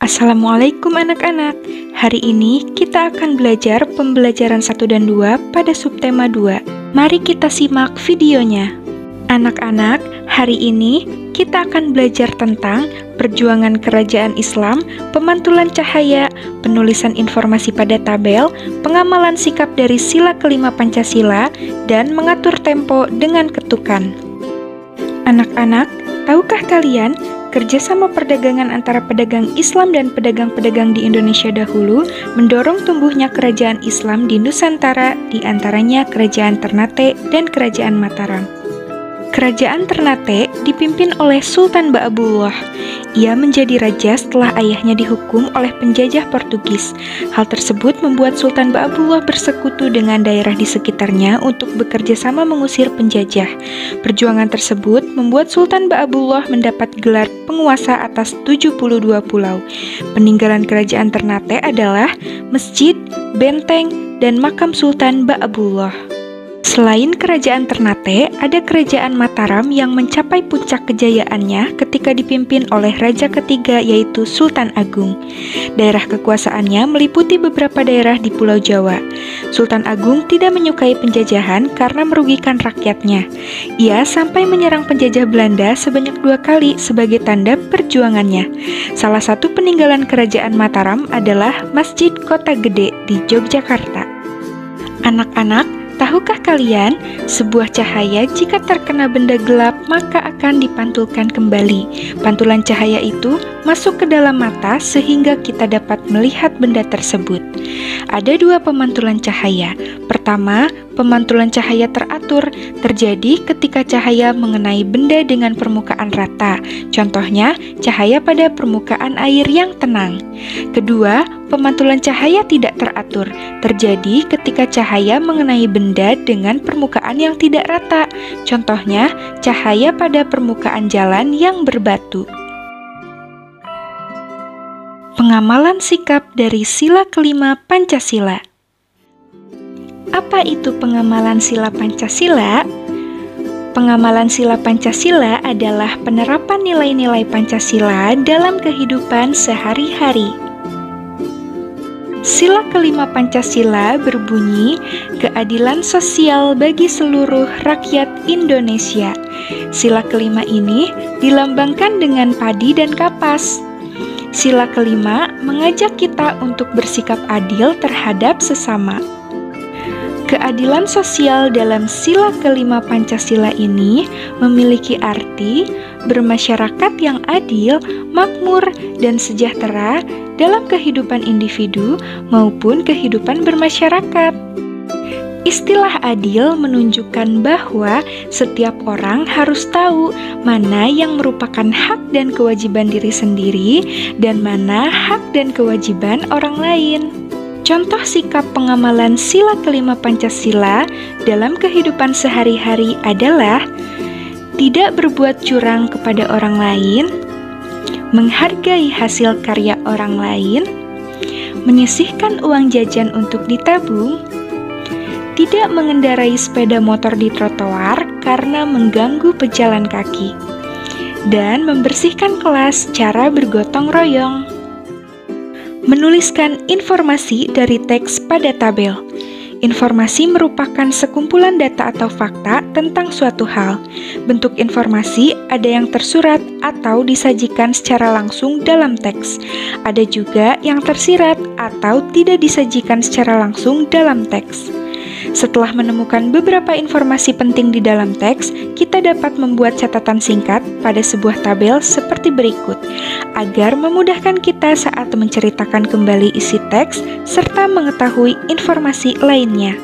Assalamualaikum anak-anak. Hari ini kita akan belajar pembelajaran 1 dan 2 pada subtema 2. Mari kita simak videonya. Anak-anak, hari ini kita akan belajar tentang perjuangan kerajaan Islam, pemantulan cahaya, penulisan informasi pada tabel, pengamalan sikap dari sila kelima Pancasila, dan mengatur tempo dengan ketukan. Anak-anak, tahukah kalian kerjasama perdagangan antara pedagang Islam dan pedagang-pedagang di Indonesia dahulu mendorong tumbuhnya kerajaan Islam di Nusantara, di antaranya Kerajaan Ternate dan Kerajaan Mataram. Kerajaan Ternate dipimpin oleh Sultan Ba'abullah. Ia menjadi raja setelah ayahnya dihukum oleh penjajah Portugis. Hal tersebut membuat Sultan Ba'abullah bersekutu dengan daerah di sekitarnya untuk bekerja sama mengusir penjajah. Perjuangan tersebut membuat Sultan Ba'abullah mendapat gelar penguasa atas 72 pulau. Peninggalan kerajaan Ternate adalah masjid, benteng, dan makam Sultan Ba'abullah. Selain kerajaan Ternate, ada kerajaan Mataram yang mencapai puncak kejayaannya ketika dipimpin oleh raja ketiga yaitu Sultan Agung. Daerah kekuasaannya meliputi beberapa daerah di Pulau Jawa. Sultan Agung tidak menyukai penjajahan karena merugikan rakyatnya. Ia sampai menyerang penjajah Belanda sebanyak 2 kali sebagai tanda perjuangannya. Salah satu peninggalan kerajaan Mataram adalah Masjid Kota Gede di Yogyakarta. Anak-anak, tahukah kalian, sebuah cahaya jika terkena benda gelap maka akan dipantulkan kembali. Pantulan cahaya itu masuk ke dalam mata sehingga kita dapat melihat benda tersebut. Ada 2 pemantulan cahaya. Pertama, pemantulan cahaya teratur terjadi ketika cahaya mengenai benda dengan permukaan rata. Contohnya, cahaya pada permukaan air yang tenang. Kedua, pemantulan cahaya tidak teratur terjadi ketika cahaya mengenai benda dengan permukaan yang tidak rata. Contohnya, cahaya pada permukaan jalan yang berbatu. Pengamalan sikap dari sila kelima Pancasila. Apa itu pengamalan sila Pancasila? Pengamalan sila Pancasila adalah penerapan nilai-nilai Pancasila dalam kehidupan sehari-hari. Sila kelima Pancasila berbunyi, keadilan sosial bagi seluruh rakyat Indonesia. Sila kelima ini dilambangkan dengan padi dan kapas. Sila kelima mengajak kita untuk bersikap adil terhadap sesama. Keadilan sosial dalam sila kelima Pancasila ini memiliki arti bermasyarakat yang adil, makmur, dan sejahtera dalam kehidupan individu maupun kehidupan bermasyarakat. Istilah adil menunjukkan bahwa setiap orang harus tahu mana yang merupakan hak dan kewajiban diri sendiri dan mana hak dan kewajiban orang lain. Contoh sikap pengamalan sila kelima Pancasila dalam kehidupan sehari-hari adalah tidak berbuat curang kepada orang lain, menghargai hasil karya orang lain, menyisihkan uang jajan untuk ditabung, tidak mengendarai sepeda motor di trotoar karena mengganggu pejalan kaki, dan membersihkan kelas secara bergotong royong. Menuliskan informasi dari teks pada tabel. Informasi merupakan sekumpulan data atau fakta tentang suatu hal. Bentuk informasi ada yang tersurat atau disajikan secara langsung dalam teks. Ada juga yang tersirat atau tidak disajikan secara langsung dalam teks. Setelah menemukan beberapa informasi penting di dalam teks, kita dapat membuat catatan singkat pada sebuah tabel seperti berikut, agar memudahkan kita saat menceritakan kembali isi teks serta mengetahui informasi lainnya.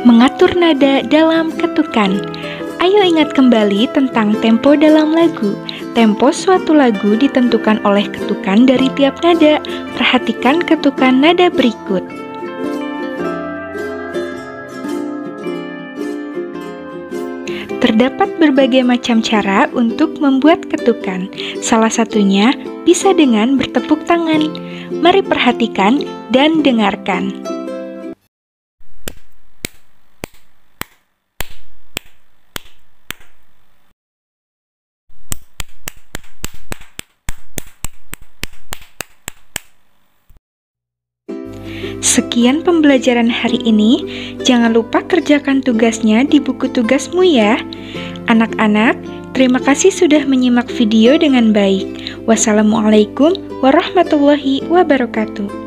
Mengatur nada dalam ketukan. Ayo ingat kembali tentang tempo dalam lagu. Tempo suatu lagu ditentukan oleh ketukan dari tiap nada. Perhatikan ketukan nada berikut. Terdapat berbagai macam cara untuk membuat ketukan. Salah satunya bisa dengan bertepuk tangan. Mari perhatikan dan dengarkan. Sekian pembelajaran hari ini. Jangan lupa kerjakan tugasnya di buku tugasmu ya. Anak-anak, terima kasih sudah menyimak video dengan baik. Wassalamualaikum warahmatullahi wabarakatuh.